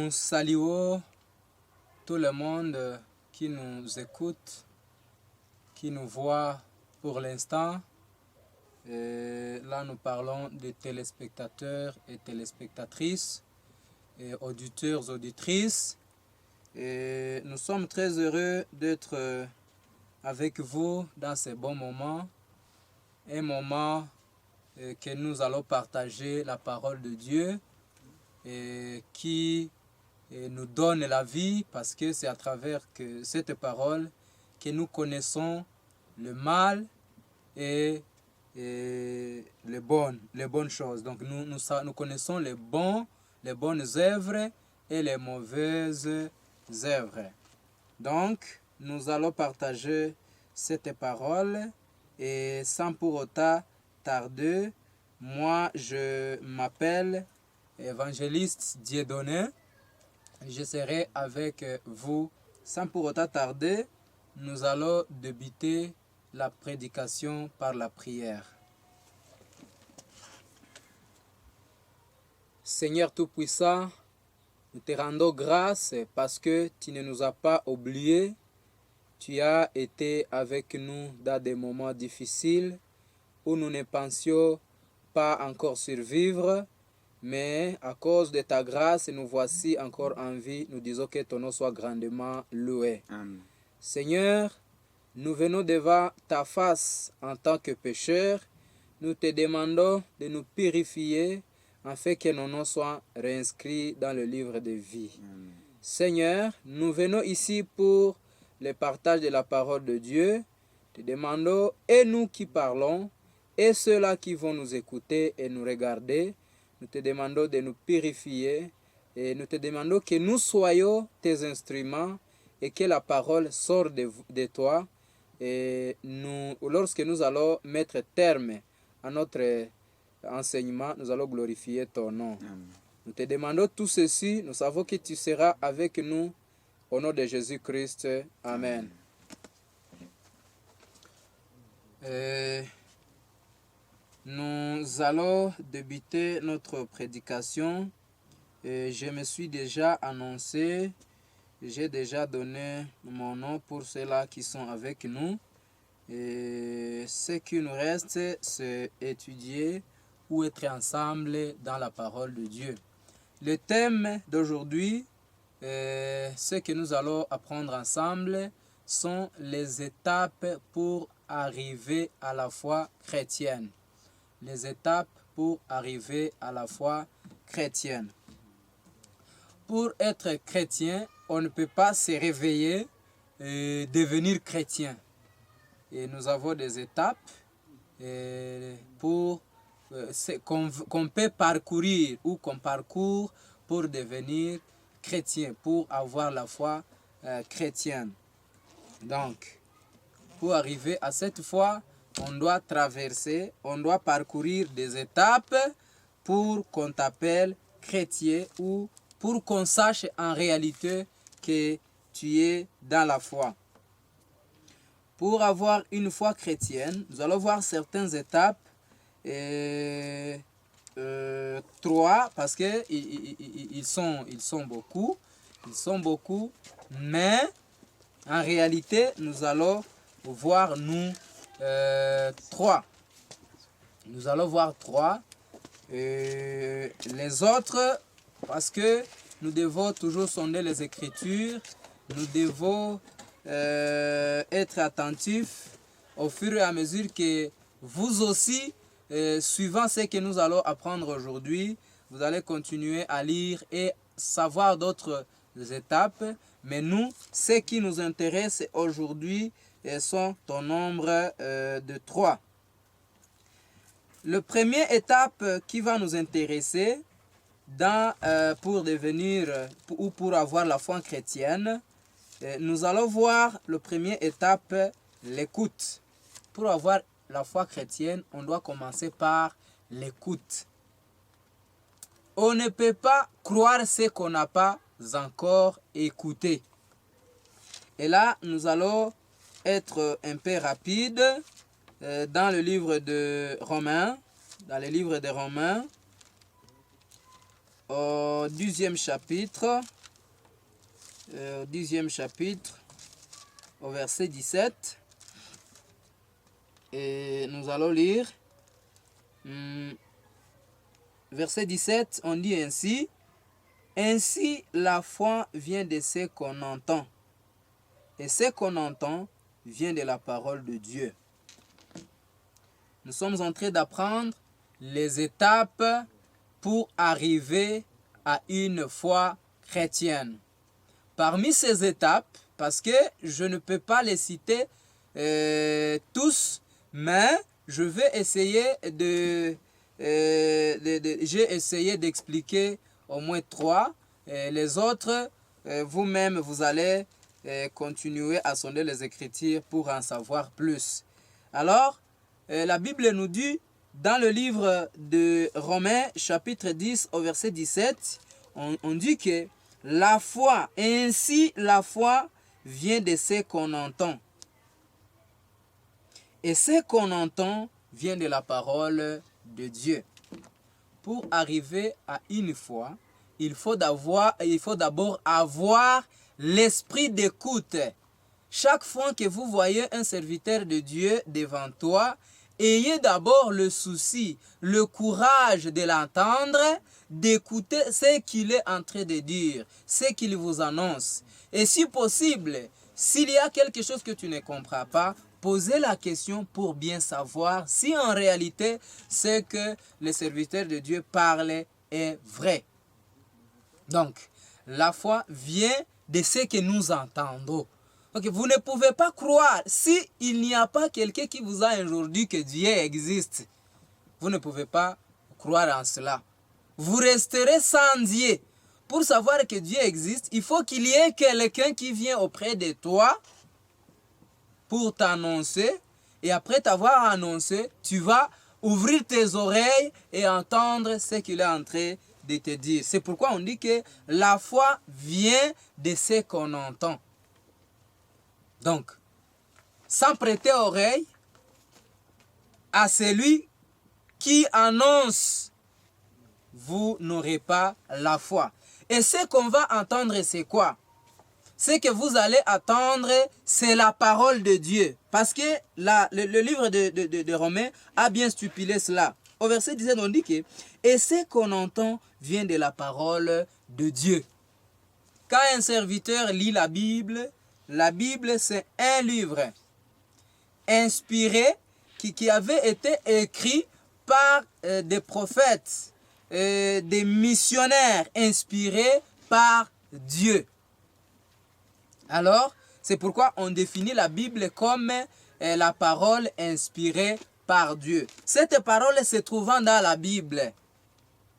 Nous saluons tout le monde qui nous écoute, qui nous voit pour l'instant. Là, nous parlons des téléspectateurs et téléspectatrices, et auditeurs, auditrices. Et nous sommes très heureux d'être avec vous dans ces bons moments. Un moment que nous allons partager la parole de Dieu qui nous donne la vie, parce que c'est à travers cette parole que nous connaissons le mal et les bonnes choses. Donc nous connaissons les bonnes œuvres et les mauvaises œuvres. Donc nous allons partager cette parole et sans pour autant tarder, moi je m'appelle évangéliste Dieudonné. Je serai avec vous sans pour autant tarder. Nous allons débuter la prédication par la prière. Seigneur Tout-Puissant, nous te rendons grâce parce que tu ne nous as pas oubliés. Tu as été avec nous dans des moments difficiles où nous ne pensions pas encore survivre. Mais à cause de ta grâce, nous voici encore en vie. Nous disons que ton nom soit grandement loué. Amen. Seigneur, nous venons devant ta face en tant que pécheurs. Nous te demandons de nous purifier afin que nos noms soient réinscrits dans le livre de vie. Amen. Seigneur, nous venons ici pour le partage de la parole de Dieu. Te demandons, et nous qui parlons, et ceux-là qui vont nous écouter et nous regarder, nous te demandons de nous purifier et nous te demandons que nous soyons tes instruments et que la parole sorte de toi. Et lorsque nous allons mettre terme à notre enseignement, nous allons glorifier ton nom. Amen. Nous te demandons tout ceci, nous savons que tu seras avec nous au nom de Jésus-Christ. Amen. Nous allons débuter notre prédication. Je me suis déjà annoncé, j'ai déjà donné mon nom pour ceux-là qui sont avec nous. Et ce qui nous reste, c'est étudier ou être ensemble dans la parole de Dieu. Le thème d'aujourd'hui, ce que nous allons apprendre ensemble, sont les étapes pour arriver à la foi chrétienne. Les étapes pour arriver à la foi chrétienne. Pour être chrétien, on ne peut pas se réveiller et devenir chrétien. Et nous avons des étapes qu'on peut parcourir ou qu'on parcourt pour devenir chrétien, pour avoir la foi chrétienne. Donc, pour arriver à cette foi, on doit traverser, on doit parcourir des étapes pour qu'on t'appelle chrétien ou pour qu'on sache en réalité que tu es dans la foi. Pour avoir une foi chrétienne, nous allons voir certaines étapes, 3, parce qu'ils sont beaucoup, mais en réalité, nous allons voir 3. Nous allons voir 3. Les autres, parce que nous devons toujours sonder les Écritures, nous devons être attentifs au fur et à mesure que vous aussi, suivant ce que nous allons apprendre aujourd'hui, vous allez continuer à lire et savoir d'autres étapes. Mais nous, ce qui nous intéresse aujourd'hui sont au nombre de 3. La première étape qui va nous intéresser pour devenir ou pour avoir la foi chrétienne, nous allons voir la première étape, l'écoute. Pour avoir la foi chrétienne, on doit commencer par l'écoute. On ne peut pas croire ce qu'on n'a pas encore écouté. Et là, nous allons être un peu rapide dans le livre de Romains, au 10e chapitre, au 10e chapitre, au verset 17. Et nous allons lire. Verset 17, on dit ainsi. Ainsi, la foi vient de ce qu'on entend. Et ce qu'on entend vient de la parole de Dieu. Nous sommes en train d'apprendre les étapes pour arriver à une foi chrétienne. Parmi ces étapes, parce que je ne peux pas les citer tous, mais je vais essayer j'ai essayé d'expliquer au moins 3. Les autres, vous-même, vous allez continuer à sonder les Écritures pour en savoir plus. Alors, la Bible nous dit, dans le livre de Romains, chapitre 10, au verset 17, on dit que la foi, ainsi la foi vient de ce qu'on entend. Et ce qu'on entend vient de la parole de Dieu. Pour arriver à une foi, il faut d'abord avoir l'esprit d'écoute. Chaque fois que vous voyez un serviteur de Dieu devant toi, ayez d'abord le souci, le courage de l'entendre, d'écouter ce qu'il est en train de dire, ce qu'il vous annonce. Et si possible, s'il y a quelque chose que tu ne comprends pas, posez la question pour bien savoir si en réalité ce que le serviteur de Dieu parle est vrai. Donc, la foi vient de ce que nous entendons. Donc, vous ne pouvez pas croire, s'il n'y a pas quelqu'un qui vous a aujourd'hui que Dieu existe, vous ne pouvez pas croire en cela. Vous resterez sans Dieu. Pour savoir que Dieu existe, il faut qu'il y ait quelqu'un qui vient auprès de toi pour t'annoncer. Et après t'avoir annoncé, tu vas ouvrir tes oreilles et entendre ce qu'il est en train de te dire. C'est pourquoi on dit que la foi vient de ce qu'on entend. Donc, sans prêter oreille à celui qui annonce, vous n'aurez pas la foi. Et ce qu'on va entendre, c'est quoi? Ce que vous allez attendre, c'est la parole de Dieu. Parce que le livre de Romains a bien stipulé cela. Au verset 17, on dit que « Et ce qu'on entend vient de la parole de Dieu ». Quand un serviteur lit la Bible, c'est un livre inspiré qui avait été écrit par des prophètes, des missionnaires inspirés par Dieu. Alors, c'est pourquoi on définit la Bible comme la parole inspirée par Dieu. Cette parole se trouvant dans la Bible,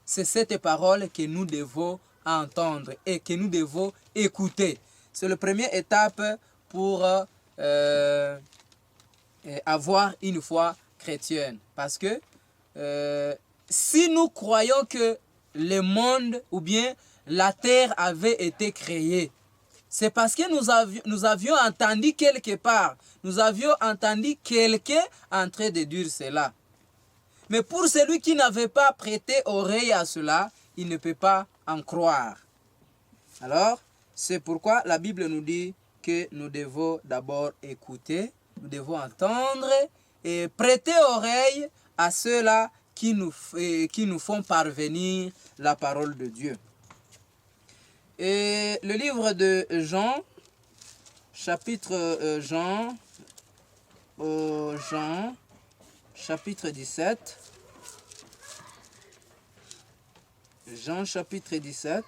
c'est cette parole que nous devons entendre et que nous devons écouter. C'est la première étape pour avoir une foi chrétienne. Parce que si nous croyons que le monde ou bien la terre avait été créée, c'est parce que nous avions entendu quelque part, nous avions entendu quelqu'un en train de dire cela. Mais pour celui qui n'avait pas prêté oreille à cela, il ne peut pas en croire. Alors, c'est pourquoi la Bible nous dit que nous devons d'abord écouter, nous devons entendre et prêter oreille à ceux-là qui nous font parvenir la parole de Dieu. Et le livre de Jean, chapitre Jean, chapitre 17. Jean, chapitre 17.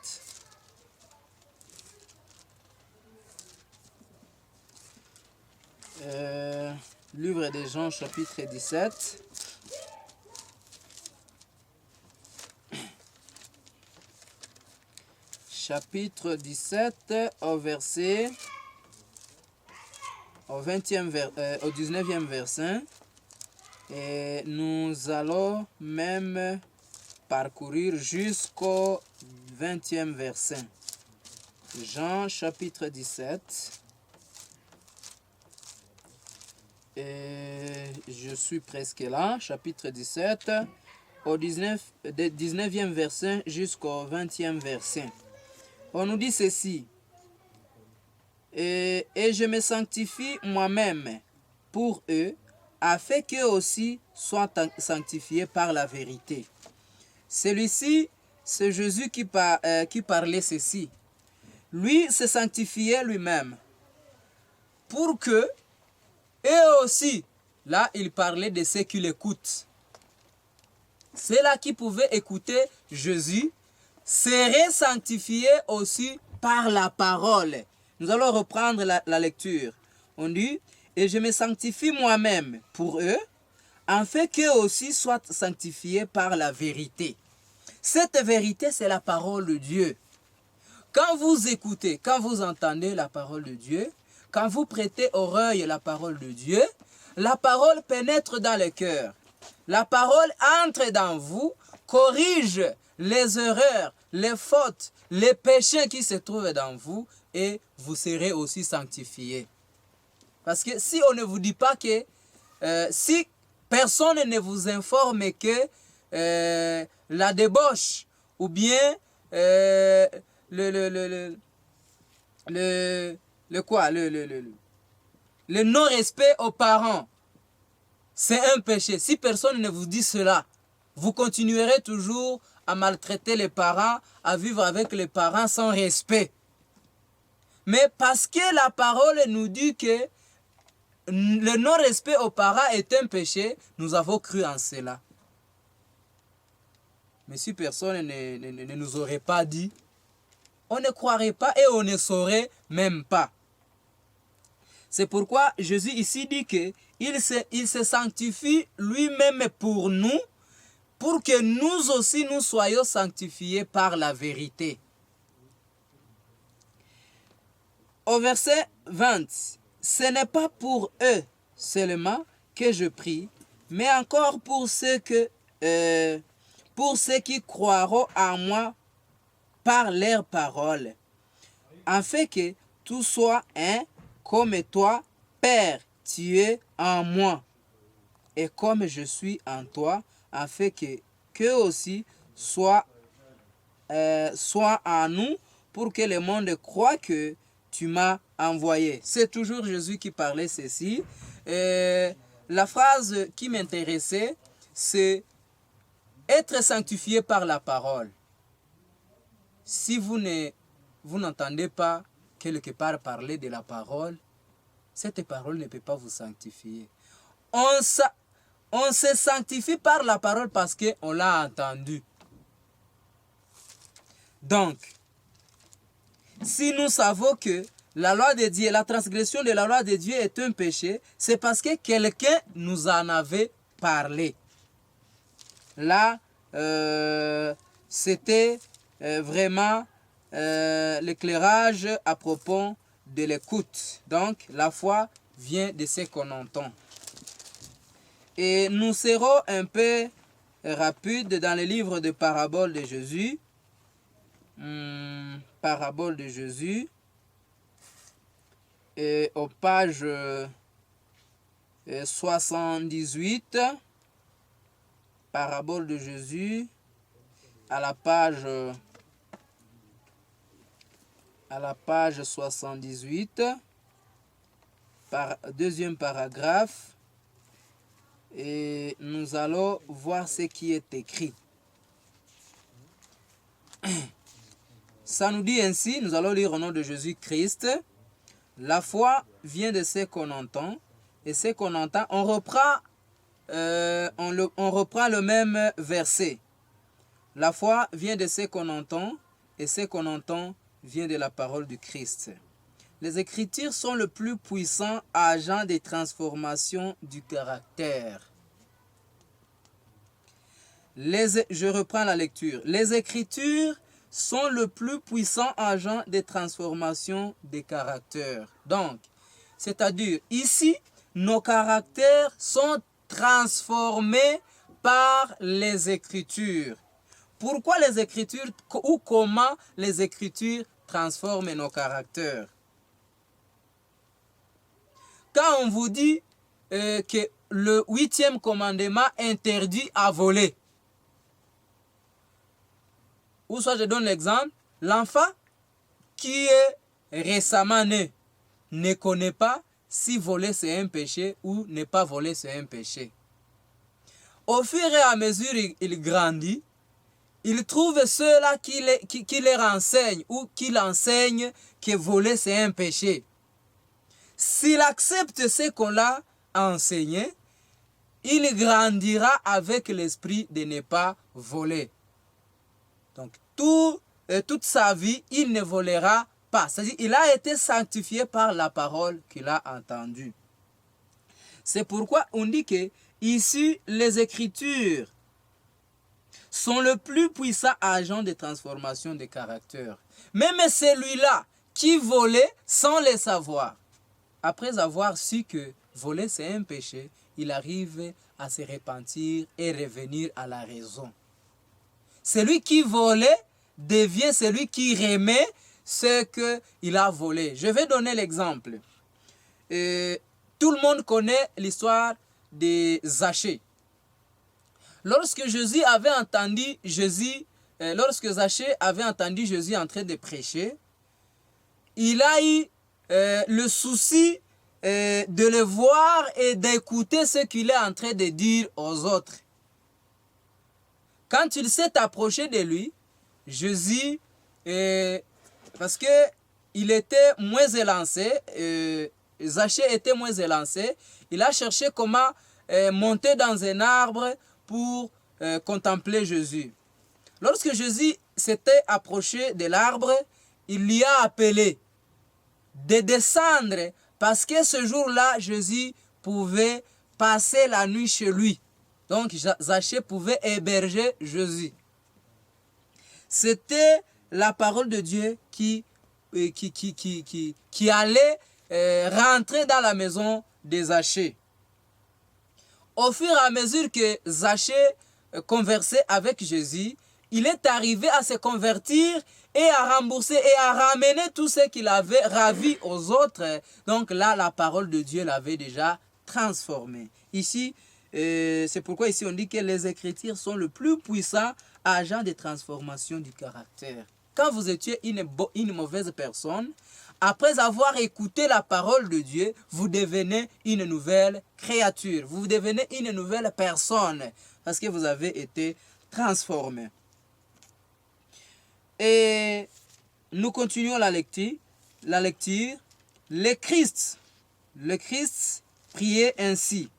Livre de Jean, chapitre 17. Chapitre 17 au 19e verset. Et nous allons même parcourir jusqu'au 20e verset. Jean chapitre 17. Et je suis presque là. Chapitre 17 au 19e verset jusqu'au 20e verset. On nous dit ceci. Et je me sanctifie moi-même pour eux, afin qu'eux aussi soient sanctifiés par la vérité. Celui-ci, c'est Jésus qui parlait ceci. Lui se sanctifiait lui-même pour que eux aussi, là il parlait de ceux qui l'écoutent. Ceux-là qui pouvaient écouter Jésus seraient sanctifiés aussi par la parole. Nous allons reprendre la lecture. On dit, et je me sanctifie moi-même pour eux, afin qu'eux aussi soient sanctifiés par la vérité. Cette vérité, c'est la parole de Dieu. Quand vous écoutez, quand vous entendez la parole de Dieu, quand vous prêtez oreille à la parole de Dieu, la parole pénètre dans le cœur. La parole entre dans vous, corrige les erreurs, les fautes, les péchés qui se trouvent dans vous et vous serez aussi sanctifiés. Parce que si on ne vous dit pas que, si personne ne vous informe que la débauche ou bien le non-respect aux parents, c'est un péché. Si personne ne vous dit cela, vous continuerez toujours à maltraiter les parents, à vivre avec les parents sans respect. Mais parce que la parole nous dit que le non-respect aux parents est un péché, nous avons cru en cela. Mais si personne ne nous aurait pas dit, on ne croirait pas et on ne saurait même pas. C'est pourquoi Jésus ici dit qu'il se sanctifie lui-même pour nous, pour que nous aussi nous soyons sanctifiés par la vérité. Au verset 20, ce n'est pas pour eux seulement que je prie, mais encore pour ceux qui croiront en moi par leurs paroles, afin que tout soit un, comme toi, Père, tu es en moi, et comme je suis en toi, afin qu'eux aussi soient en nous, pour que le monde croie que tu m'as envoyé. C'est toujours Jésus qui parlait ceci. La phrase qui m'intéressait, c'est être sanctifié par la parole. Si vous n'entendez pas quelque part parler de la parole, cette parole ne peut pas vous sanctifier. On se sanctifie par la parole parce qu'on l'a entendu. Donc, si nous savons que la loi de Dieu, la transgression de la loi de Dieu est un péché, c'est parce que quelqu'un nous en avait parlé. Là, c'était vraiment l'éclairage à propos de l'écoute. Donc, la foi vient de ce qu'on entend. Et nous serons un peu rapides dans le livre de paraboles de Jésus. Parabole de Jésus. Et aux pages 78, parabole de Jésus, à la page 78, deuxième paragraphe, et nous allons voir ce qui est écrit. Ça nous dit ainsi, nous allons lire au nom de Jésus-Christ. La foi vient de ce qu'on entend, et ce qu'on entend, on reprend le même verset. La foi vient de ce qu'on entend, et ce qu'on entend vient de la parole du Christ. Les Écritures sont le plus puissant agent de transformation du caractère. Je reprends la lecture. Les Écritures sont le plus puissant agent de transformation des caractères. Donc, c'est-à-dire, ici, nos caractères sont transformés par les Écritures. Pourquoi les Écritures ou comment les Écritures transforment nos caractères? Quand on vous dit que le 8e commandement interdit à voler, ou soit je donne l'exemple, l'enfant qui est récemment né, ne connaît pas si voler c'est un péché ou ne pas voler c'est un péché. Au fur et à mesure il grandit, il trouve ceux-là qui les renseignent ou qui l'enseignent que voler c'est un péché. S'il accepte ce qu'on l'a enseigné, il grandira avec l'esprit de ne pas voler. Donc toute sa vie, il ne volera pas. C'est-à-dire il a été sanctifié par la parole qu'il a entendue. C'est pourquoi on dit que ici, les Écritures sont le plus puissant agent de transformation de caractère. Même celui-là qui volait sans le savoir, après avoir su que voler c'est un péché, il arrive à se repentir et revenir à la raison. Celui qui volait devient celui qui remet ce qu'il a volé. Je vais donner l'exemple. Tout le monde connaît l'histoire de Zachée. Lorsque Jésus avait entendu Zachée avait entendu Jésus en train de prêcher, il a eu le souci de le voir et d'écouter ce qu'il est en train de dire aux autres. Quand il s'est approché de lui, Jésus, parce qu'il était moins élancé, Zachée était moins élancé, il a cherché comment monter dans un arbre pour contempler Jésus. Lorsque Jésus s'était approché de l'arbre, il lui a appelé de descendre parce que ce jour-là, Jésus pouvait passer la nuit chez lui. Donc Zachée pouvait héberger Jésus. C'était la parole de Dieu qui allait rentrer dans la maison de Zachée. Au fur et à mesure que Zachée conversait avec Jésus, il est arrivé à se convertir et à rembourser et à ramener tout ce qu'il avait ravi aux autres. Donc là, la parole de Dieu l'avait déjà transformé. Ici, c'est pourquoi ici on dit que les Écritures sont le plus puissant agent de transformation du caractère. Quand vous étiez une mauvaise personne, après avoir écouté la parole de Dieu, vous devenez une nouvelle créature. Vous devenez une nouvelle personne parce que vous avez été transformé. Et nous continuons la lecture. Le Christ priait ainsi.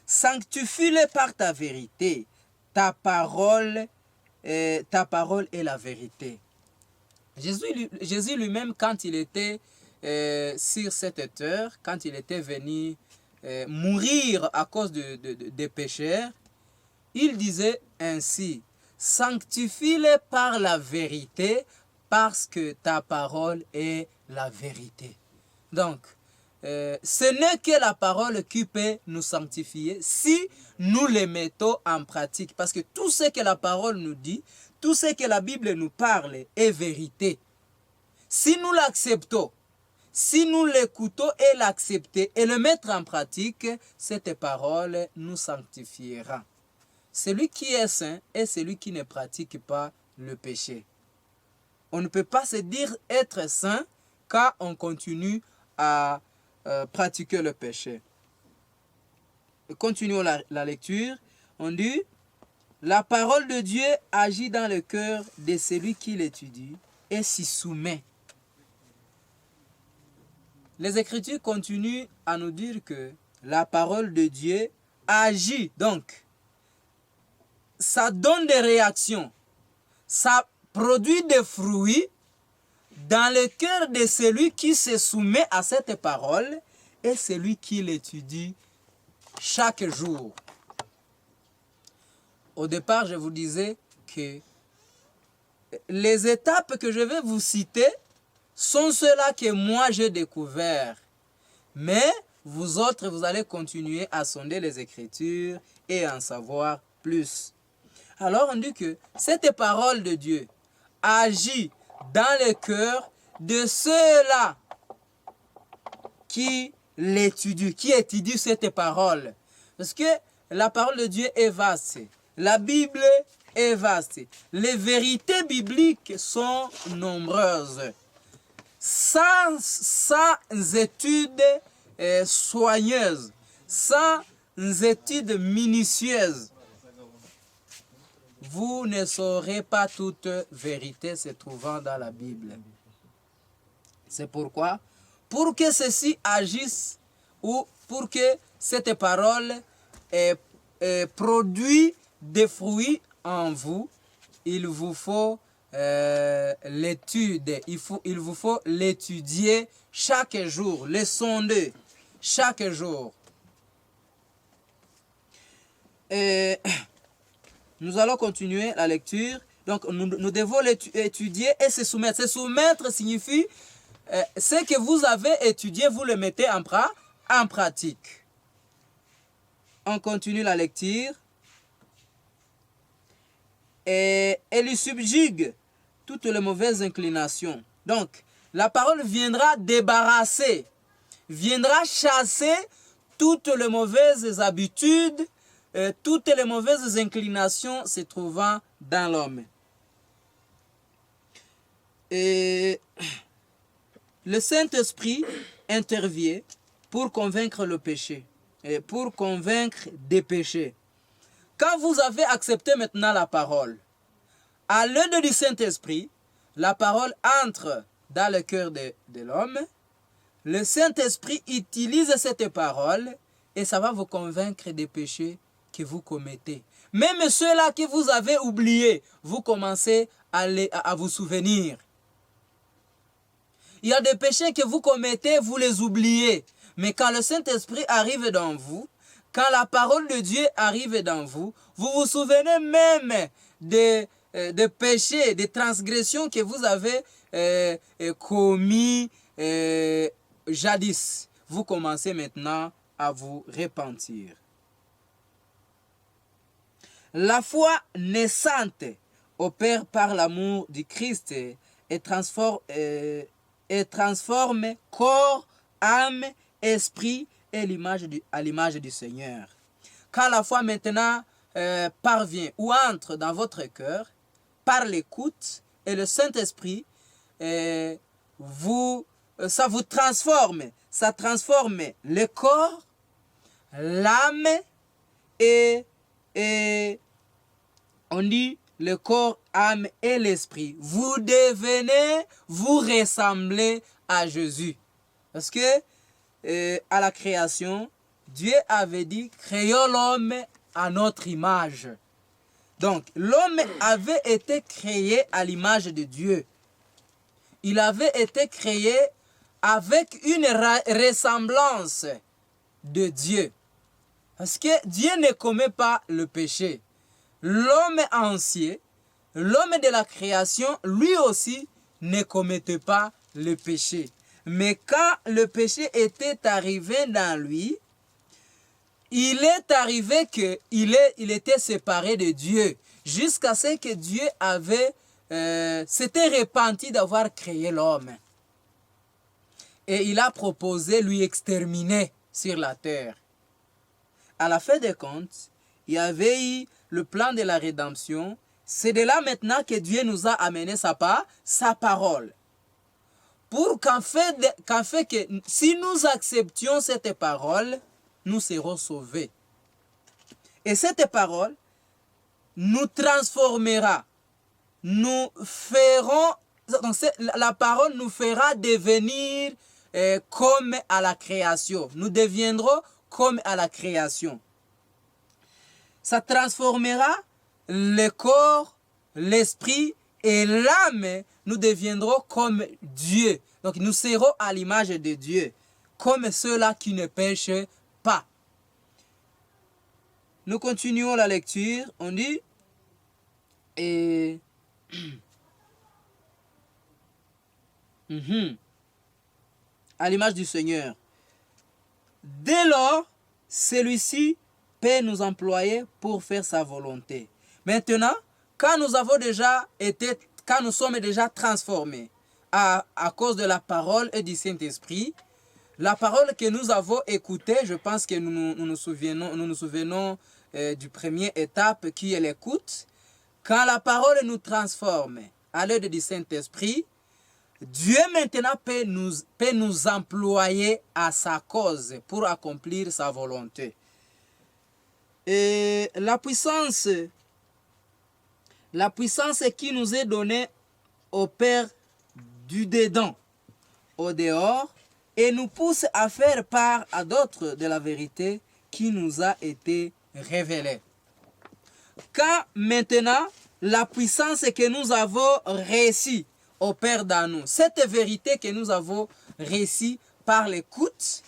Sanctifie-les par ta vérité. Ta parole est la vérité. Jésus lui-même, quand il était sur cette terre, quand il était venu mourir à cause des pécheurs, il disait ainsi, sanctifie-les par la vérité, parce que ta parole est la vérité. Donc, ce n'est que la parole qui peut nous sanctifier si nous les mettons en pratique. Parce que tout ce que la parole nous dit, tout ce que la Bible nous parle est vérité. Si nous l'acceptons, si nous l'écoutons et l'accepter et le mettre en pratique, cette parole nous sanctifiera. Celui qui est saint est celui qui ne pratique pas le péché. On ne peut pas se dire être saint car on continue à pratiquer le péché. Continuons la lecture. On dit, la parole de Dieu agit dans le cœur de celui qui l'étudie et s'y soumet. Les Écritures continuent à nous dire que la parole de Dieu agit. Donc, ça donne des réactions. Ça produit des fruits dans le cœur de celui qui se soumet à cette parole et celui qui l'étudie chaque jour. Au départ, je vous disais que les étapes que je vais vous citer sont ceux-là que moi j'ai découverts. Mais vous autres, vous allez continuer à sonder les Écritures et en savoir plus. Alors on dit que cette parole de Dieu agit dans le cœur de ceux-là qui l'étudient, qui étudient cette parole. Parce que la parole de Dieu est vaste. La Bible est vaste. Les vérités bibliques sont nombreuses. sans études soigneuses, sans études minutieuses, vous ne saurez pas toute vérité se trouvant dans la Bible. C'est pourquoi, pour que ceci agisse ou pour que cette parole produise des fruits en vous, il vous faut l'étude, il vous faut l'étudier chaque jour, le sonder chaque jour. Et nous allons continuer la lecture. Donc nous devons l'étudier et se soumettre. Se soumettre signifie ce que vous avez étudié, vous le mettez en pratique. On continue la lecture. Et elle lui subjugue toutes les mauvaises inclinations. Donc, la parole viendra débarrasser, viendra chasser toutes les mauvaises habitudes, toutes les mauvaises inclinations se trouvant dans l'homme. Et le Saint-Esprit intervient pour convaincre le péché, et pour convaincre des péchés. Quand vous avez accepté maintenant la parole, à l'aide du Saint-Esprit, la parole entre dans le cœur de l'homme. Le Saint-Esprit utilise cette parole et ça va vous convaincre des péchés que vous commettez. Même ceux-là que vous avez oubliés, vous commencez à vous souvenir. Il y a des péchés que vous commettez, vous les oubliez. Mais quand le Saint-Esprit arrive dans vous, quand la parole de Dieu arrive dans vous, vous vous souvenez même des péchés, des transgressions que vous avez commis jadis. Vous commencez maintenant à vous repentir. La foi naissante opère par l'amour du Christ et transforme corps, âme, esprit et à l'image du Seigneur. Quand la foi maintenant parvient ou entre dans votre cœur, par l'écoute et le Saint-Esprit, ça vous transforme. Ça transforme le corps, l'âme et on dit le corps, âme et l'esprit. Vous ressemblez à Jésus. Parce que à la création, Dieu avait dit, créons l'homme à notre image. Donc, l'homme avait été créé à l'image de Dieu. Il avait été créé avec une ressemblance de Dieu. Parce que Dieu ne commet pas le péché. L'homme ancien, l'homme de la création, lui aussi ne commettait pas le péché. Mais quand le péché était arrivé dans lui, il est arrivé qu'il était séparé de Dieu, jusqu'à ce que Dieu s'était repenti d'avoir créé l'homme. Et il a proposé lui exterminer sur la terre. À la fin des comptes, il y avait eu le plan de la rédemption. C'est de là maintenant que Dieu nous a amené sa parole. Pour qu'en fait que si nous acceptions cette parole, nous serons sauvés. Et cette parole nous transformera. Nous ferons, donc la parole nous fera devenir comme à la création. Nous deviendrons comme à la création. Ça transformera le corps, l'esprit et l'âme. Nous deviendrons comme Dieu. Donc nous serons à l'image de Dieu. Comme ceux-là qui ne pêchent pas. Nous continuons la lecture. On dit à l'image du Seigneur. Dès lors, celui-ci peut nous employer pour faire sa volonté. Maintenant, quand nous sommes déjà transformés à cause de la parole et du Saint-Esprit, la parole que nous avons écoutée, je pense que nous nous souvenons du premier étape qui est l'écoute. Quand la parole nous transforme à l'aide du Saint-Esprit, Dieu maintenant peut nous employer à sa cause pour accomplir sa volonté. Et la puissance qui nous est donnée opère du dedans au dehors et nous pousse à faire part à d'autres de la vérité qui nous a été révélée. Quand maintenant la puissance que nous avons réussi opère dans nous, cette vérité que nous avons réussi par l'écoute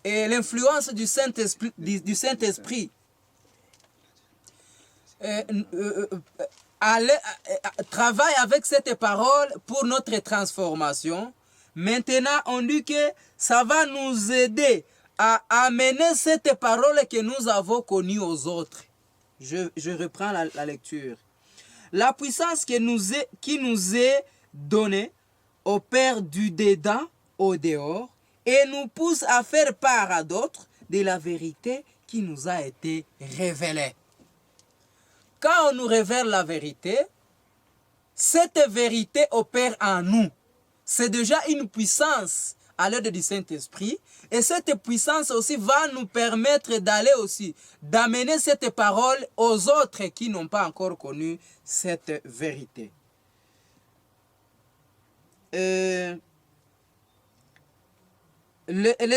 et l'influence du Saint-Esprit, travaille avec cette parole pour notre transformation. Maintenant, on dit que ça va nous aider à amener cette parole que nous avons connue aux autres. Je reprends la lecture. La puissance qui nous est donnée opère du dedans au dehors et nous pousse à faire part à d'autres de la vérité qui nous a été révélée. Quand on nous révèle la vérité, cette vérité opère en nous. C'est déjà une puissance à l'aide du Saint-Esprit. Et cette puissance aussi va nous permettre d'aller aussi, d'amener cette parole aux autres qui n'ont pas encore connu cette vérité. Les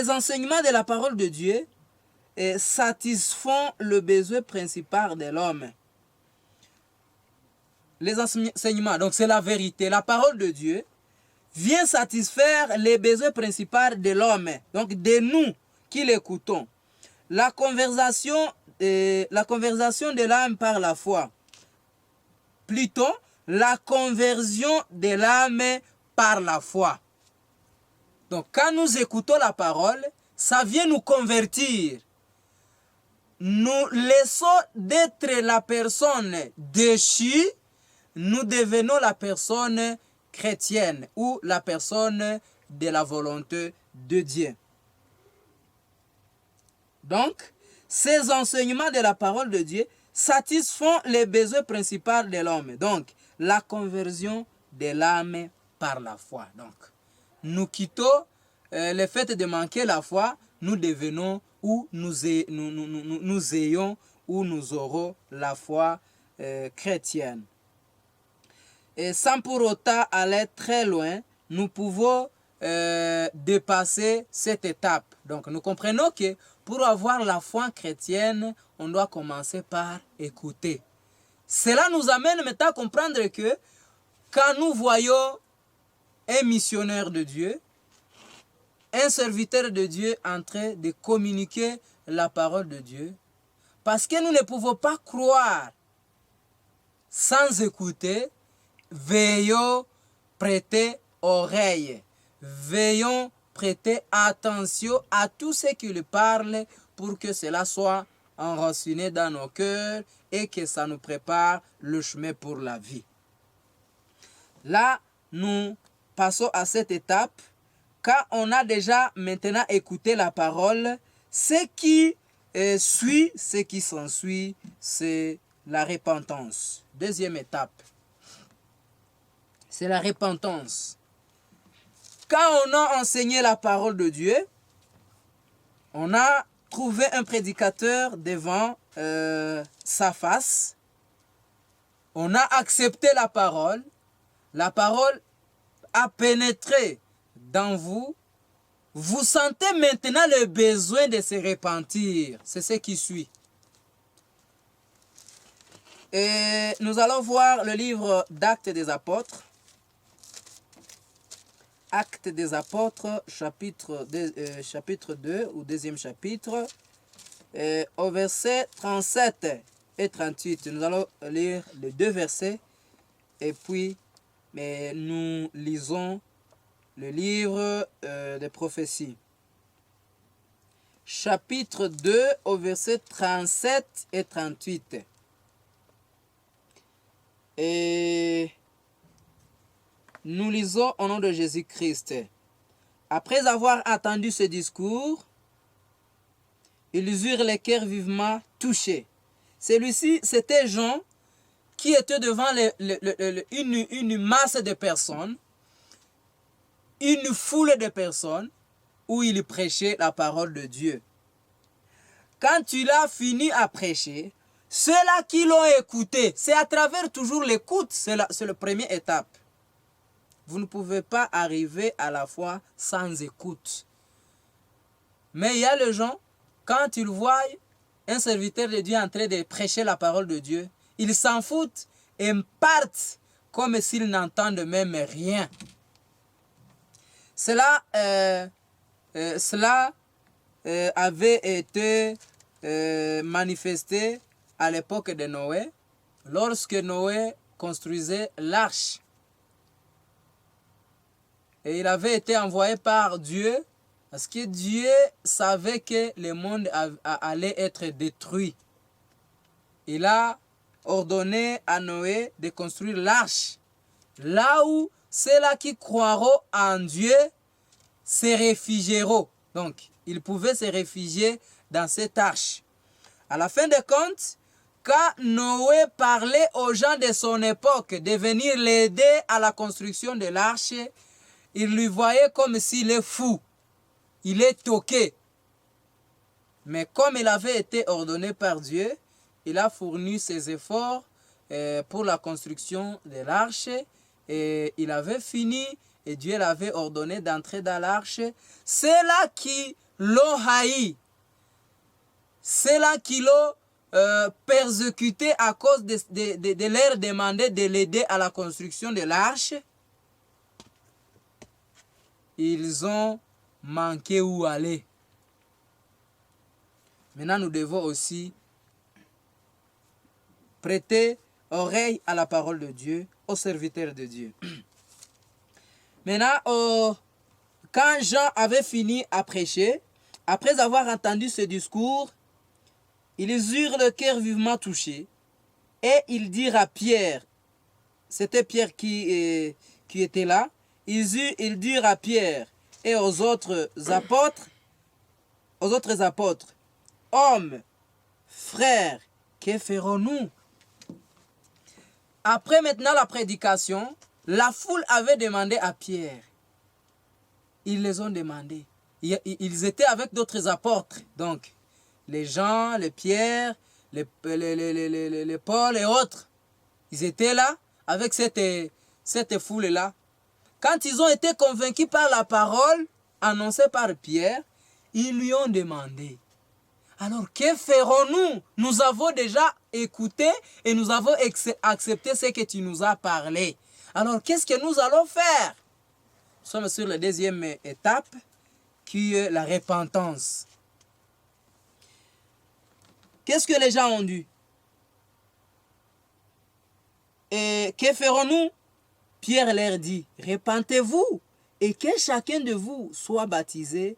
enseignements de la parole de Dieu satisfont le besoin principal de l'homme. Les enseignements, donc c'est la vérité, la parole de Dieu vient satisfaire les besoins principaux de l'homme, donc de nous qui l'écoutons. La conversation de l'âme par la foi. Plutôt, la conversion de l'âme par la foi. Donc, quand nous écoutons la parole, ça vient nous convertir. Nous laissons d'être la personne déchue, nous devenons la personne chrétienne ou la personne de la volonté de Dieu. Donc, ces enseignements de la parole de Dieu satisfont les besoins principaux de l'homme. Donc, la conversion de l'âme par la foi. Donc, nous quittons le fait de manquer la foi, nous devenons ou nous ayons ou nous aurons la foi chrétienne. Et sans pour autant aller très loin, nous pouvons dépasser cette étape. Donc nous comprenons que pour avoir la foi chrétienne, on doit commencer par écouter. Cela nous amène maintenant à comprendre que quand nous voyons un missionnaire de Dieu, un serviteur de Dieu en train de communiquer la parole de Dieu, parce que nous ne pouvons pas croire sans écouter, veillons prêter oreille. Veillons prêter attention à tout ce qu'il parle pour que cela soit enraciné dans nos cœurs et que ça nous prépare le chemin pour la vie. Là, nous passons à cette étape. Quand on a déjà maintenant écouté la parole, ce qui s'ensuit, c'est la repentance. Deuxième étape. C'est la repentance. Quand on a enseigné la parole de Dieu, on a trouvé un prédicateur devant sa face. On a accepté la parole. La parole a pénétré dans vous. Vous sentez maintenant le besoin de se repentir. C'est ce qui suit. Et nous allons voir le livre d'Actes des Apôtres. Actes des Apôtres, chapitre 2 ou deuxième chapitre, au verset 37 et 38. Nous allons lire les deux versets et puis nous lisons le livre des prophéties. Chapitre 2 au verset 37 et 38. Et nous lisons au nom de Jésus-Christ. Après avoir entendu ce discours, ils eurent les cœurs vivement touchés. Celui-ci, c'était Jean qui était devant une masse de personnes. une foule de personnes où il prêchait la parole de Dieu. Quand il a fini à prêcher, ceux-là qui l'ont écouté, c'est à travers toujours l'écoute, c'est la première étape. Vous ne pouvez pas arriver à la foi sans écoute. Mais il y a les gens, quand ils voient un serviteur de Dieu en train de prêcher la parole de Dieu, ils s'en foutent et partent comme s'ils n'entendent même rien. Cela avait été manifesté à l'époque de Noé, lorsque Noé construisait l'arche. Et il avait été envoyé par Dieu, parce que Dieu savait que le monde allait être détruit. Il a ordonné à Noé de construire l'arche, là où ceux-là qui croiront en Dieu se réfugieront. Donc, ils pouvaient se réfugier dans cette arche. À la fin de compte, quand Noé parlait aux gens de son époque de venir l'aider à la construction de l'arche, ils lui voyaient comme s'il est fou. Il est toqué. Mais comme il avait été ordonné par Dieu, il a fourni ses efforts pour la construction de l'arche. Et il avait fini et Dieu l'avait ordonné d'entrer dans l'arche. C'est là qui l'ont haï. C'est là qui l'ont persécuté à cause de leur demander de l'aider à la construction de l'arche. Ils ont manqué où aller. Maintenant, nous devons aussi prêter oreille à la parole de Dieu, aux serviteurs de Dieu. Maintenant, quand Jean avait fini à prêcher, après avoir entendu ce discours, ils eurent le cœur vivement touché et ils dirent à Pierre, c'était Pierre qui était là, ils dirent à Pierre et aux autres apôtres, hommes, frères, que ferons-nous? Après maintenant la prédication, la foule avait demandé à Pierre. Ils les ont demandé. Ils étaient avec d'autres apôtres. Donc, les Jean, les Pierre, les Paul et autres. Ils étaient là avec cette foule-là. Quand ils ont été convaincus par la parole annoncée par Pierre, ils lui ont demandé. Alors, que ferons-nous? Nous avons déjà écouté et nous avons accepté ce que tu nous as parlé. Alors, qu'est-ce que nous allons faire? Nous sommes sur la deuxième étape, qui est la repentance. Qu'est-ce que les gens ont dit? Et que ferons-nous? Pierre leur dit, repentez-vous et que chacun de vous soit baptisé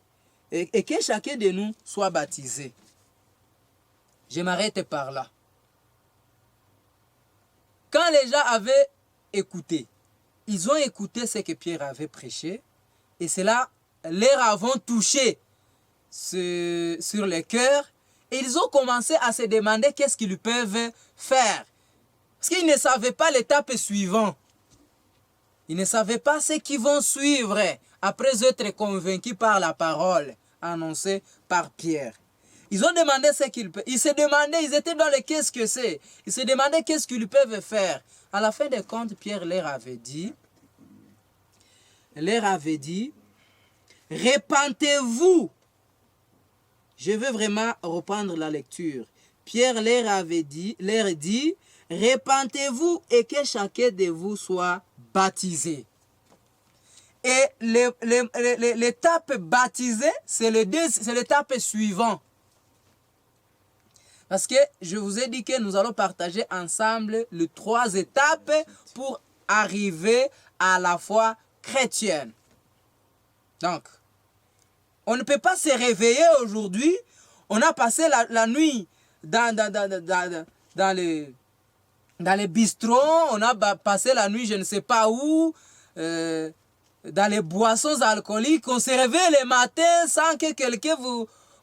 et que chacun de nous soit baptisé. Je m'arrête par là. Quand les gens avaient écouté, ils ont écouté ce que Pierre avait prêché et cela leur a touché sur le cœur et ils ont commencé à se demander qu'est-ce qu'ils peuvent faire. Parce qu'ils ne savaient pas l'étape suivante. Ils ne savaient pas ce qui vont suivre après être convaincus par la parole annoncée par Pierre. Ils ont demandé ce qu'ils peuvent. Ils se demandaient, ils étaient dans le qu'est-ce que c'est. Ils se demandaient qu'est-ce qu'ils peuvent faire. À la fin des comptes, Pierre leur avait dit, repentez-vous. Je veux vraiment reprendre la lecture. Pierre leur dit, repentez-vous et que chacun de vous soit baptisé. Et l'étape baptisée, c'est l'étape suivante. Parce que je vous ai dit que nous allons partager ensemble les 3 étapes pour arriver à la foi chrétienne. Donc, on ne peut pas se réveiller aujourd'hui. On a passé la nuit dans les bistrots, on a passé la nuit je ne sais pas où, dans les boissons alcooliques. On se réveille le matin sans que quelqu'un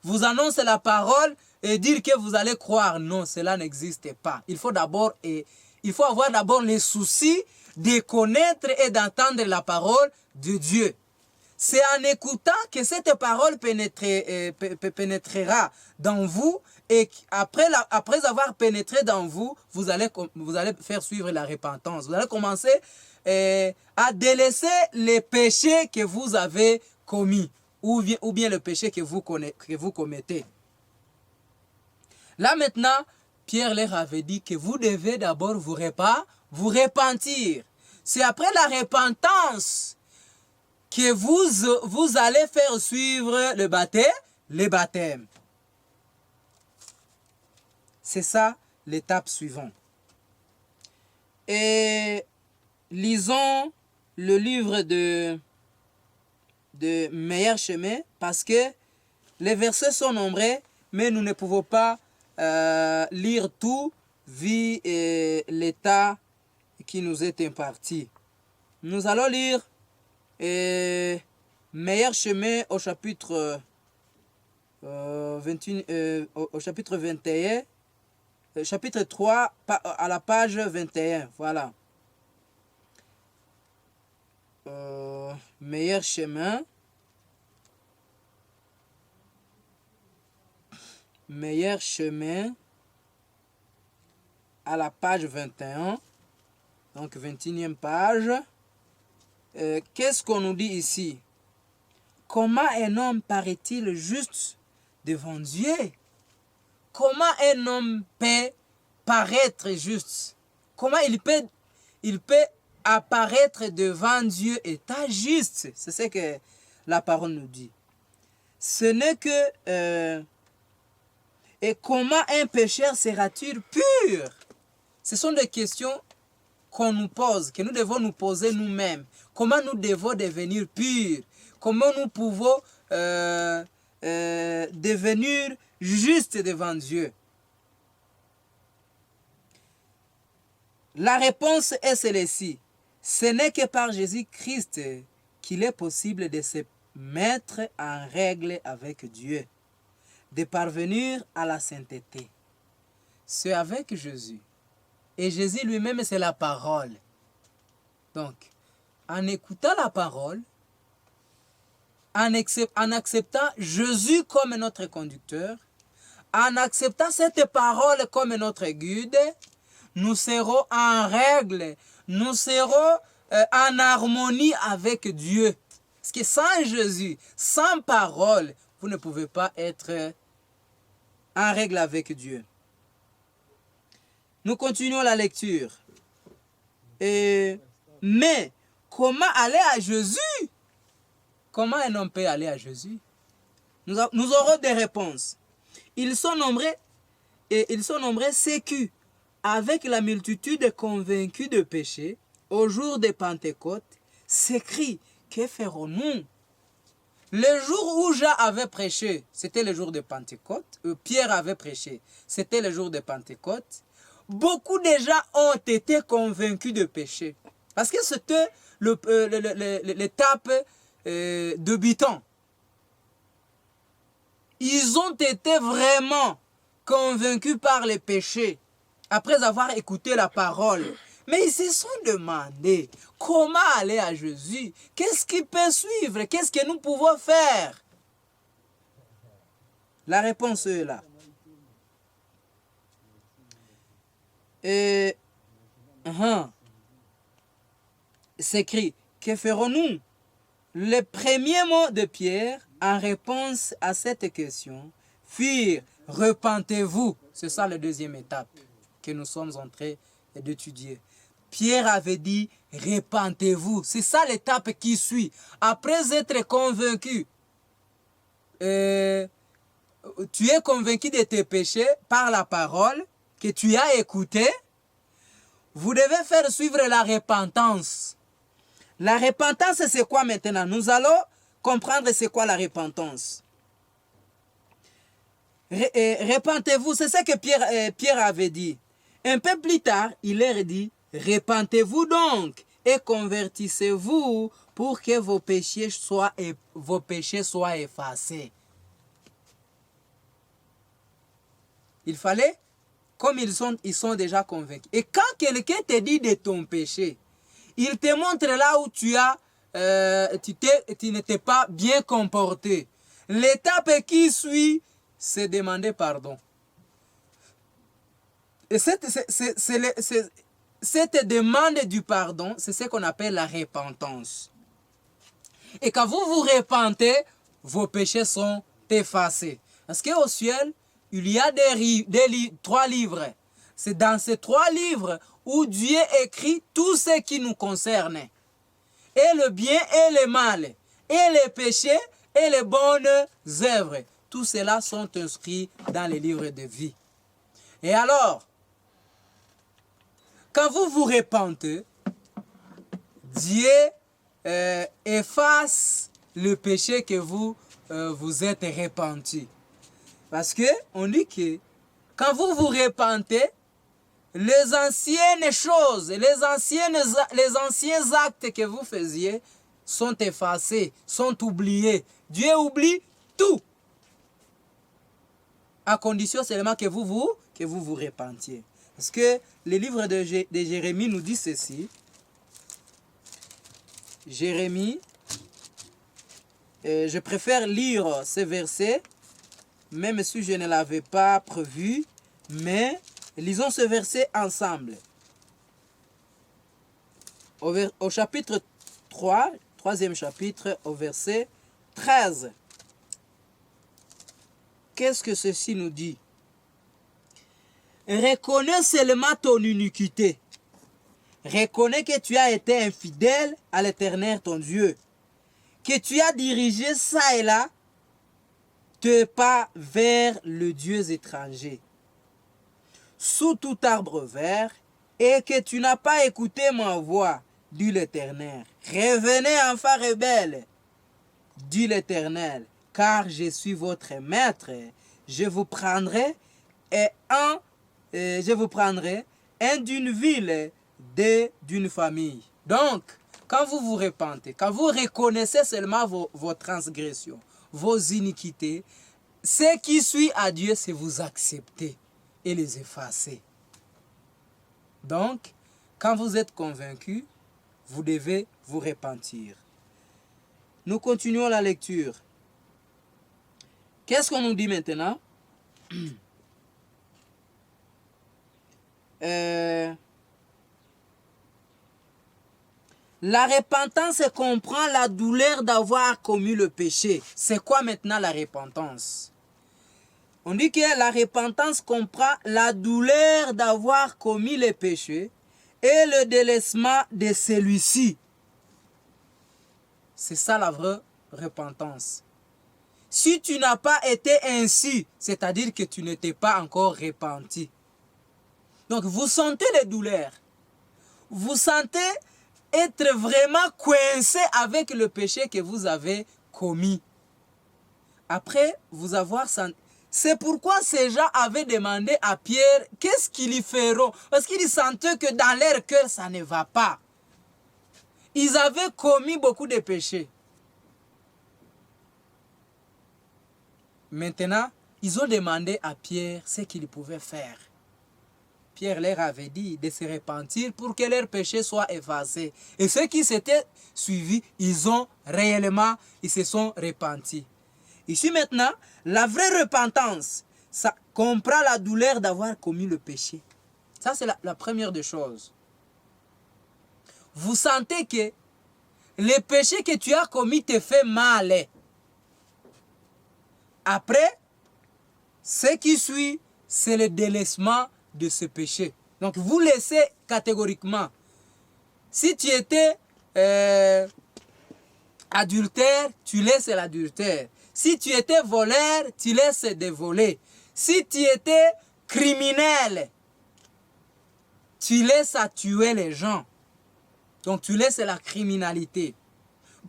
vous annonce la parole et dire que vous allez croire. Non, cela n'existe pas. Il faut avoir d'abord les soucis de connaître et d'entendre la parole de Dieu. c'est en écoutant que cette parole pénétrera dans vous et après avoir pénétré dans vous, vous allez faire suivre la repentance. Vous allez commencer à délaisser les péchés que vous avez commis ou bien le péché que vous commettez. Là maintenant, Pierre leur avait dit que vous devez d'abord vous repentir. C'est après la repentance que vous allez faire suivre le baptême. C'est ça l'étape suivante. Et lisons le livre de Meilleur chemin parce que les versets sont nombreux, mais nous ne pouvons pas lire tout vu l'état qui nous est imparti. Nous allons lire Meilleur chemin au chapitre 21, chapitre 3 à la page 21. Voilà. Meilleur chemin. Meilleur chemin à la page 21. Donc 21e page. Qu'est-ce qu'on nous dit ici? Comment un homme paraît-il juste devant Dieu? Comment un homme peut paraître juste? Comment il peut apparaître devant Dieu étant juste? C'est ce que la parole nous dit. Ce n'est que... et comment un pécheur sera-t-il pur? Ce sont des questions qu'on nous pose, que nous devons nous poser nous-mêmes. Comment nous devons devenir purs? Comment nous pouvons devenir justes devant Dieu? La réponse est celle-ci. Ce n'est que par Jésus-Christ qu'il est possible de se mettre en règle avec Dieu, de parvenir à la sainteté. C'est avec Jésus. Et Jésus lui-même, c'est la parole. Donc, en écoutant la parole, en acceptant Jésus comme notre conducteur, en acceptant cette parole comme notre guide, nous serons en règle, nous serons en harmonie avec Dieu. Parce que sans Jésus, sans parole, vous ne pouvez pas être en règle avec Dieu. Nous continuons la lecture. Mais comment aller à Jésus? Comment un homme peut aller à Jésus? Nous aurons des réponses. Ils sont nombreux ceux qui, avec la multitude convaincue de péché, au jour de Pentecôte, s'écrient, que ferons-nous? Le jour où Jean avait prêché, c'était le jour de Pentecôte. Pierre avait prêché, c'était le jour de Pentecôte. Beaucoup de gens ont été convaincus de péché. Parce que c'était l'étape débutant. Ils ont été vraiment convaincus par les péchés après avoir écouté la parole. Mais ils se sont demandé comment aller à Jésus. Qu'est-ce qui peut suivre? Qu'est-ce que nous pouvons faire? La réponse est là. S'écrit, que ferons-nous? Le premier mot de Pierre en réponse à cette question furent, repentez-vous. C'est ça la deuxième étape que nous sommes en train d'étudier. Pierre avait dit, repentez-vous. C'est ça l'étape qui suit. Après être convaincu, tu es convaincu de tes péchés par la parole que tu as écoutée. Vous devez faire suivre la repentance. La repentance, c'est quoi maintenant? Nous allons comprendre c'est quoi la repentance. Repentez-vous, c'est ce que Pierre avait dit. Un peu plus tard, il leur dit, repentez-vous donc et convertissez-vous pour que vos péchés soient effacés. Il fallait, comme ils sont déjà convaincus. Et quand quelqu'un te dit de ton péché, il te montre là où tu as tu n'étais pas bien comporté. L'étape qui suit, c'est demander pardon. Et cette demande du pardon, c'est ce qu'on appelle la repentance. Et quand vous vous repentez, vos péchés sont effacés. Parce qu'au ciel, il y a 3 livres. C'est dans ces 3 livres où Dieu écrit tout ce qui nous concerne. Et le bien et le mal. Et les péchés et les bonnes œuvres. Tout cela sont inscrits dans les livres de vie. Et alors, quand vous vous repentez, Dieu efface le péché que vous vous êtes repenti. Parce que on dit que quand vous vous repentez, les anciennes choses, les anciens actes que vous faisiez sont effacés, sont oubliés. Dieu oublie tout. À condition seulement que vous vous repentiez. Parce que le livre de Jérémie nous dit ceci. Jérémie, je préfère lire ces versets, même si je ne l'avais pas prévu, mais lisons ce verset ensemble. Au chapitre 3, 3e chapitre, au verset 13. Qu'est-ce que ceci nous dit? Reconnais seulement ton iniquité. Reconnais que tu as été infidèle à l'Éternel ton Dieu, que tu as dirigé ça et là tes pas vers le Dieu étranger, sous tout arbre vert, et que tu n'as pas écouté ma voix, dit l'Éternel. Revenez enfin rebelles, dit l'Éternel, car je suis votre maître. Je vous prendrai un d'une ville, d'une famille. Donc, quand vous vous repentez, quand vous reconnaissez seulement vos transgressions, vos iniquités, ce qui suit à Dieu, c'est vous accepter et les effacer. Donc, quand vous êtes convaincu, vous devez vous repentir. Nous continuons la lecture. Qu'est-ce qu'on nous dit maintenant? La repentance comprend la douleur d'avoir commis le péché. C'est quoi maintenant la repentance? On dit que la repentance comprend la douleur d'avoir commis le péché et le délaissement de celui-ci. C'est ça la vraie repentance. Si tu n'as pas été ainsi, c'est-à-dire que tu ne t'es pas encore repenti. Donc vous sentez les douleurs. Vous sentez être vraiment coincé avec le péché que vous avez commis. Après vous avoir senti. C'est pourquoi ces gens avaient demandé à Pierre qu'est-ce qu'ils y feront. Parce qu'ils sentaient que dans leur cœur, ça ne va pas. Ils avaient commis beaucoup de péchés. Maintenant, ils ont demandé à Pierre ce qu'il pouvait faire. Pierre leur avait dit de se repentir pour que leurs péchés soient effacés. Et ceux qui s'étaient suivis, ils se sont repentis. Ici maintenant, la vraie repentance, ça comprend la douleur d'avoir commis le péché. Ça, c'est la première des choses. Vous sentez que le péché que tu as commis te fait mal. Après, ce qui suit, c'est le délaissement de ce péché. Donc, vous laissez catégoriquement. Si tu étais adultère, tu laisses l'adultère. Si tu étais voleur, tu laisses de voler. Si tu étais criminel, tu laisses à tuer les gens. Donc tu laisses la criminalité.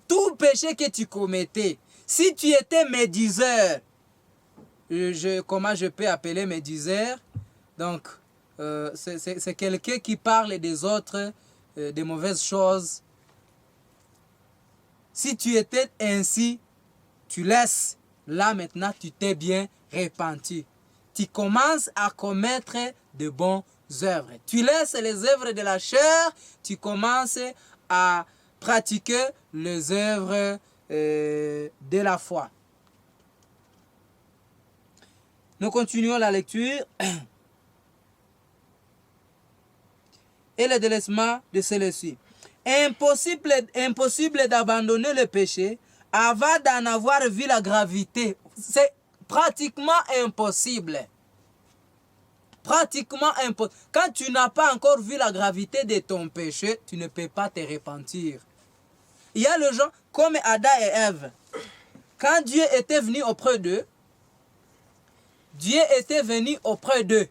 Tout péché que tu commettais, si tu étais médiseur, comment je peux appeler médiseur? Donc c'est quelqu'un qui parle des autres, des mauvaises choses. Si tu étais ainsi, tu laisses, là maintenant tu t'es bien repenti. Tu commences à commettre de bonnes œuvres. Tu laisses les œuvres de la chair, tu commences à pratiquer les œuvres de la foi. Nous continuons la lecture. Et le délaissement de celui-ci. Impossible d'abandonner le péché avant d'en avoir vu la gravité. C'est pratiquement impossible. Pratiquement impossible. Quand tu n'as pas encore vu la gravité de ton péché, tu ne peux pas te repentir. Il y a les gens comme Adam et Ève. Quand Dieu était venu auprès d'eux, Dieu était venu auprès d'eux.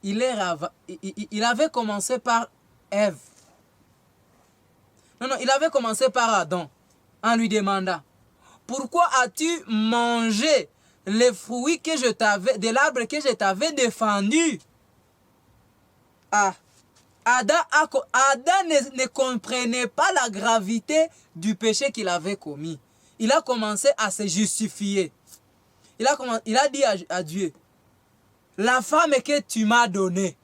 Il avait commencé par Ève. Non, il avait commencé par Adam en lui demandant, pourquoi as-tu mangé les fruits de l'arbre que je t'avais défendu? Ah, Adam ne comprenait pas la gravité du péché qu'il avait commis. Il a commencé à se justifier. Il a dit à Dieu, la femme que tu m'as donnée.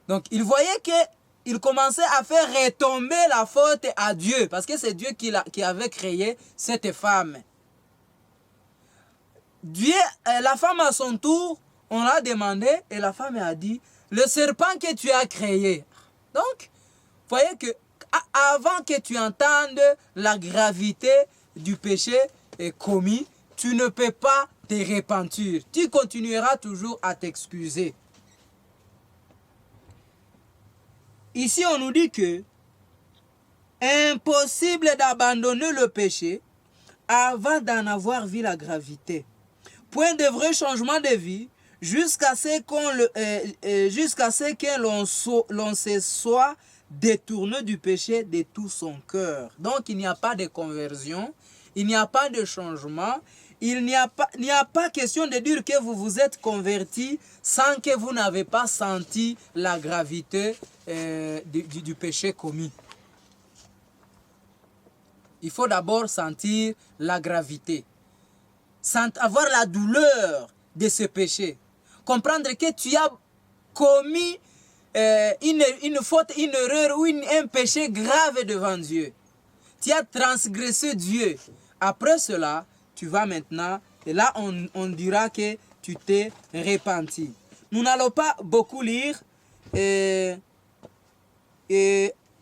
Donc, il voyait qu'il commençait à faire retomber la faute à Dieu. Parce que c'est Dieu qui avait créé cette femme. Dieu, la femme à son tour, on l'a demandé et la femme a dit, le serpent que tu as créé. Donc, vous voyez que avant que tu entendes la gravité du péché commis, tu ne peux pas te repentir. Tu continueras toujours à t'excuser. Ici, on nous dit que impossible d'abandonner le péché avant d'en avoir vu la gravité. Point de vrai changement de vie jusqu'à ce que l'on se soit détourné du péché de tout son cœur. Donc, il n'y a pas de conversion, il n'y a pas de changement. Il n'y a pas question de dire que vous vous êtes converti sans que vous n'avez pas senti la gravité du péché commis. Il faut d'abord sentir la gravité, avoir la douleur de ce péché, comprendre que tu as commis une faute, une erreur ou un péché grave devant Dieu. Tu as transgressé Dieu. Après cela, tu vas maintenant, et là on dira que tu t'es repenti. Nous n'allons pas beaucoup lire. Et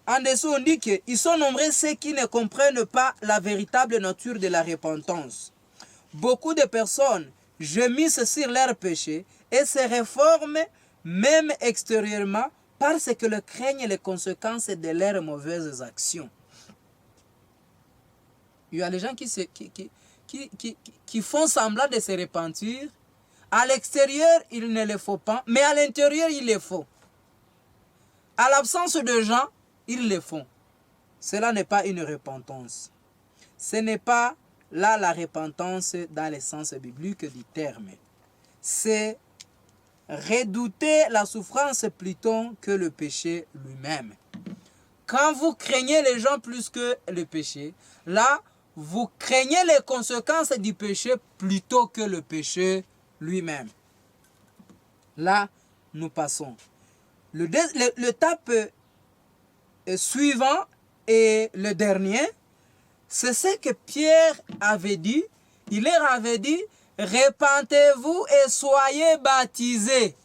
en dessous on dit qu'ils sont nombreux ceux qui ne comprennent pas la véritable nature de la repentance. Beaucoup de personnes gémissent sur leurs péchés et se réforment même extérieurement parce qu'elles craignent les conséquences de leurs mauvaises actions. Il y a des gens qui font semblant de se repentir. À l'extérieur, il ne le faut pas, mais à l'intérieur, il le faut. À l'absence de gens, ils le font. Cela n'est pas une repentance. Ce n'est pas là la repentance dans le sens biblique du terme. C'est redouter la souffrance plutôt que le péché lui-même. Quand vous craignez les gens plus que le péché, là, vous craignez les conséquences du péché plutôt que le péché lui-même. Là, nous passons. L'étape suivant et le dernier, c'est ce que Pierre avait dit. Il leur avait dit, repentez-vous et soyez baptisés.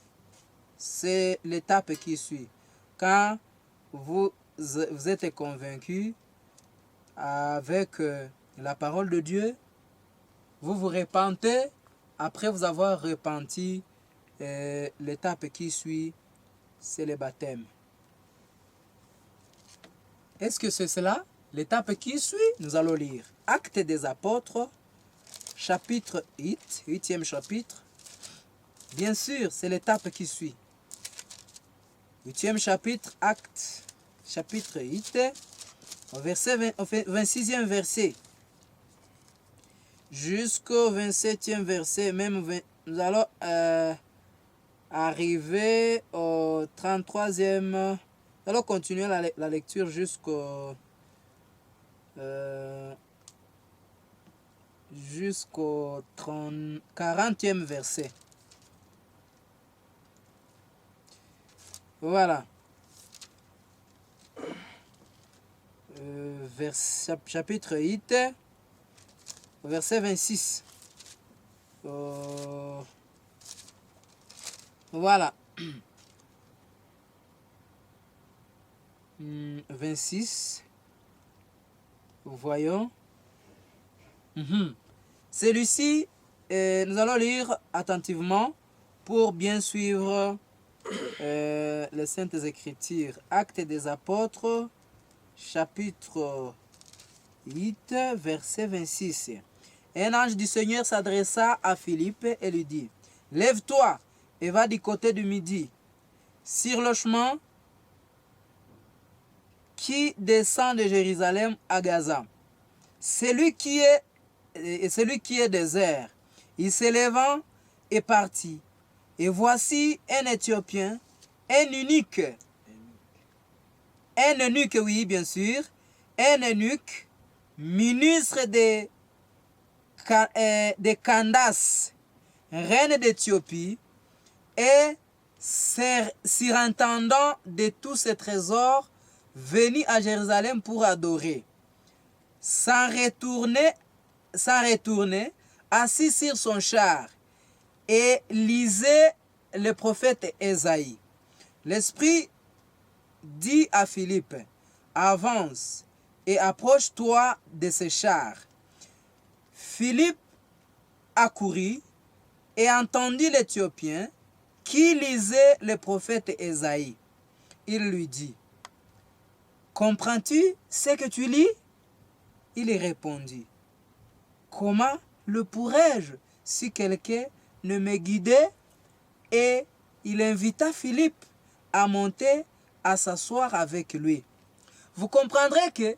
C'est l'étape qui suit. Quand vous êtes convaincus avec la parole de Dieu, vous vous repentez. Après vous avoir repenti, l'étape qui suit, c'est le baptême. Est-ce que c'est cela? L'étape qui suit, nous allons lire Actes des Apôtres, chapitre 8, 8e chapitre. Bien sûr, c'est l'étape qui suit. 8e chapitre, Actes, chapitre 8, au 26e verset. Jusqu'au 27e verset, même nous allons arriver au 33e. Nous allons continuer la lecture jusqu'au 40e verset. Voilà. chapitre 8, verset 26. Voilà. 26. Voyons. Celui-ci, nous allons lire attentivement pour bien suivre les Saintes Écritures. Actes des Apôtres, chapitre 8, verset 26. Un ange du Seigneur s'adressa à Philippe et lui dit, « Lève-toi et va du côté du midi, sur le chemin qui descend de Jérusalem à Gaza. Celui qui est désert. » Il s'élevant et partit. Et voici un Éthiopien, un eunuque, oui, bien sûr, un eunuque, ministre de Candace, reine d'Éthiopie, et surintendant de tous ses trésors, venu à Jérusalem pour adorer. Sans retourner, assis sur son char, et lisait le prophète Ésaïe. L'Esprit dit à Philippe, avance et approche-toi de ce char. Philippe accourut et entendit l'Éthiopien qui lisait le prophète Ésaïe. Il lui dit, comprends-tu ce que tu lis? Il répondit, comment le pourrais-je si quelqu'un ne me guidait? Et il invita Philippe à monter, à s'asseoir avec lui. Vous comprendrez que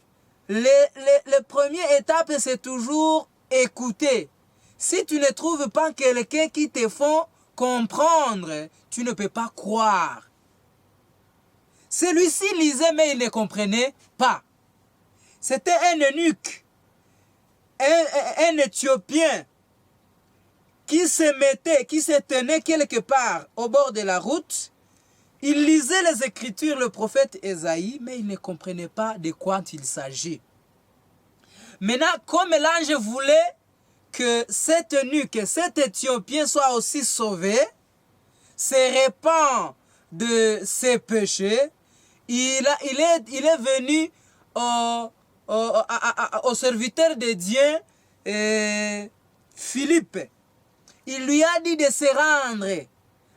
les premières étapes, c'est toujours écouter. Si tu ne trouves pas quelqu'un qui te font comprendre, tu ne peux pas croire. Celui-ci lisait, mais il ne comprenait pas. C'était un eunuque, un Éthiopien, qui se tenait quelque part au bord de la route. Il lisait les Écritures, le prophète Ésaïe, mais il ne comprenait pas de quoi il s'agit. Maintenant, comme l'ange voulait que cet eunuque, cet Éthiopien soit aussi sauvé, se répand de ses péchés, il est venu au serviteur de Dieu, Philippe. Il lui a dit de se rendre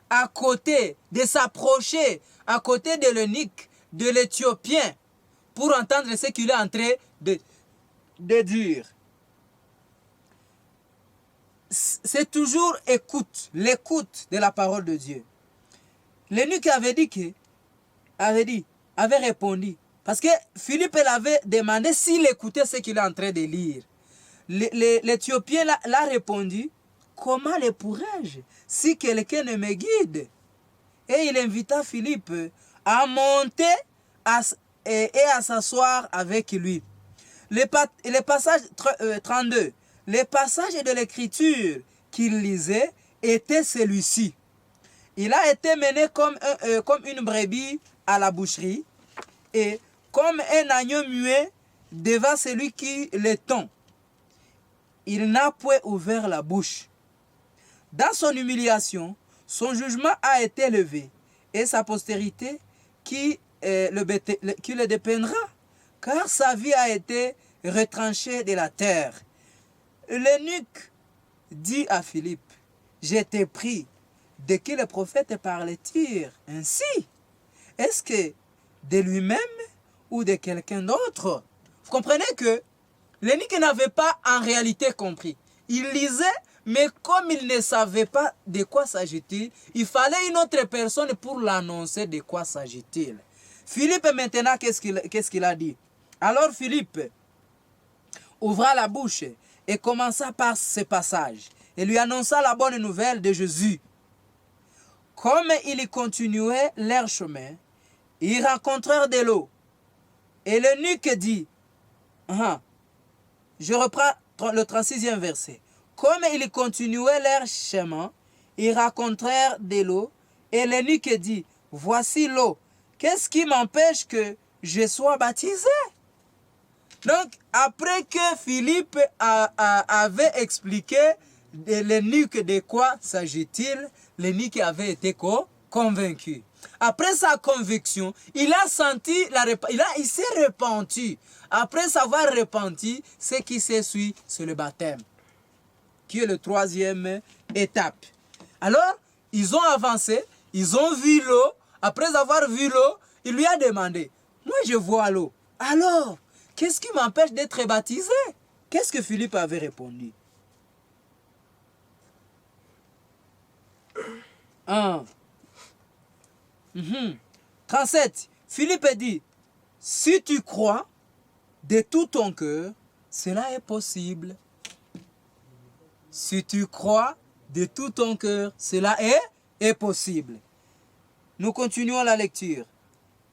à côté, de s'approcher à côté de l'eunuque, de l'Éthiopien, pour entendre ce qu'il est en train de dire. C'est toujours l'écoute de la parole de Dieu. L'eunuque avait répondu, parce que Philippe l'avait demandé s'il écoutait ce qu'il est en train de lire. L'Éthiopien l'a répondu, comment le pourrais-je si quelqu'un ne me guide? Et il invita Philippe à monter et à s'asseoir avec lui. Le passage 32, le passage de l'Écriture qu'il lisait était celui-ci. Il a été mené comme une brebis à la boucherie et comme un agneau muet devant celui qui le tond. Il n'a point ouvert la bouche. Dans son humiliation, son jugement a été levé et sa postérité qui le dépendra, car sa vie a été retranchée de la terre. L'eunuque dit à Philippe, je t'ai pris, de qui le prophète parlait-il ainsi? Est-ce que de lui-même ou de quelqu'un d'autre? Vous comprenez que l'eunuque n'avait pas en réalité compris. Il lisait, mais comme il ne savait pas de quoi s'agit-il, il fallait une autre personne pour l'annoncer de quoi s'agit-il. Philippe maintenant, qu'est-ce qu'il a dit? Alors Philippe ouvra la bouche et commença par ce passage et lui annonça la bonne nouvelle de Jésus. Comme ils continuaient leur chemin, ils rencontrèrent de l'eau. Et l'eunuque dit, je reprends le 36e verset. Comme ils continuaient leur chemin, ils rencontrèrent de l'eau. Et l'eunuque dit, voici l'eau. Qu'est-ce qui m'empêche que je sois baptisé? Donc, après que Philippe avait expliqué l'eunuque de quoi s'agit-il, l'eunuque avait été convaincu. Après sa conviction, il a senti, il s'est repenti. Après s'avoir repenti, ce qui s'essuie, c'est le baptême, qui est la troisième étape. Alors, ils ont avancé, ils ont vu l'eau. Après avoir vu l'eau, il lui a demandé, moi je vois l'eau. Alors, qu'est-ce qui m'empêche d'être baptisé? Qu'est-ce que Philippe avait répondu? 37. Philippe dit, si tu crois de tout ton cœur, cela est possible. Si tu crois de tout ton cœur, cela est possible. Nous continuons la lecture.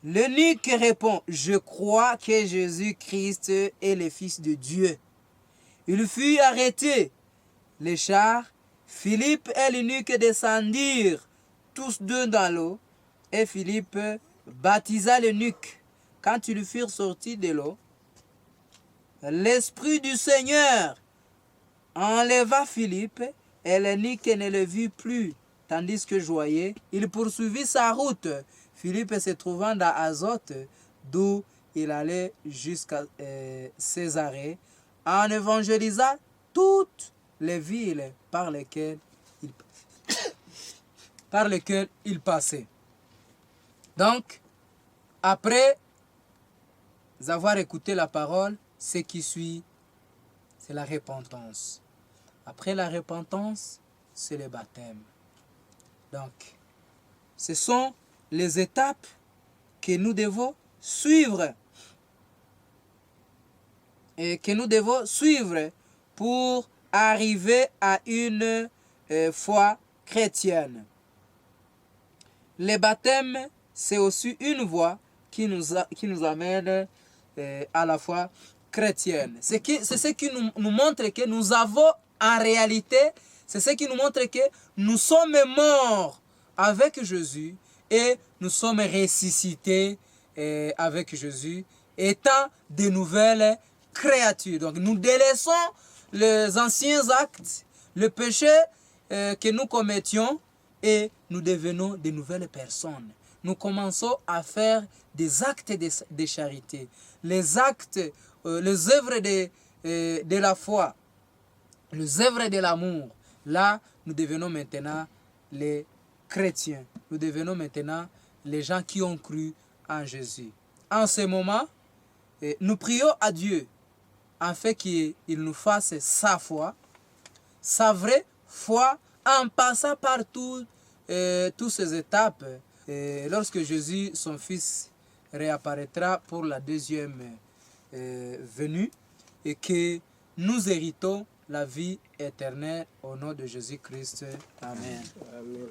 L'eunuque répond, je crois que Jésus-Christ est le Fils de Dieu. Il fut arrêté. Les chars, Philippe et l'eunuque descendirent tous deux dans l'eau, et Philippe baptisa l'eunuque. Quand ils furent sortis de l'eau, l'Esprit du Seigneur enleva Philippe, et l'eunuque ne le vit plus, tandis que joyeux, il poursuivit sa route. Philippe se trouvant dans Azote, d'où il allait jusqu'à Césarée, en évangélisant toutes les villes par lesquelles il passait. Donc, après avoir écouté la parole, ce qui suit, c'est la repentance. Après la repentance, c'est le baptême. Donc, ce sont les étapes que nous devons suivre. Et que nous devons suivre pour arriver à une foi chrétienne. Le baptême, c'est aussi une voie qui nous amène à la foi chrétienne. C'est ce qui nous montre que nous avons en réalité, c'est ce qui nous montre que nous sommes morts avec Jésus et nous sommes ressuscités avec Jésus, étant de nouvelles créatures. Donc nous délaissons les anciens actes, le péché que nous commettions, et nous devenons de nouvelles personnes. Nous commençons à faire des actes de charité, les actes, les œuvres de la foi, les œuvres de l'amour. Là, nous devenons maintenant les chrétiens. Nous devenons maintenant les gens qui ont cru en Jésus. En ce moment, nous prions à Dieu afin qu'il nous fasse sa foi, sa vraie foi, en passant par toutes ces étapes. Lorsque Jésus, son Fils, réapparaîtra pour la deuxième venue, et que nous héritons la vie éternelle au nom de Jésus-Christ. Amen. Amen.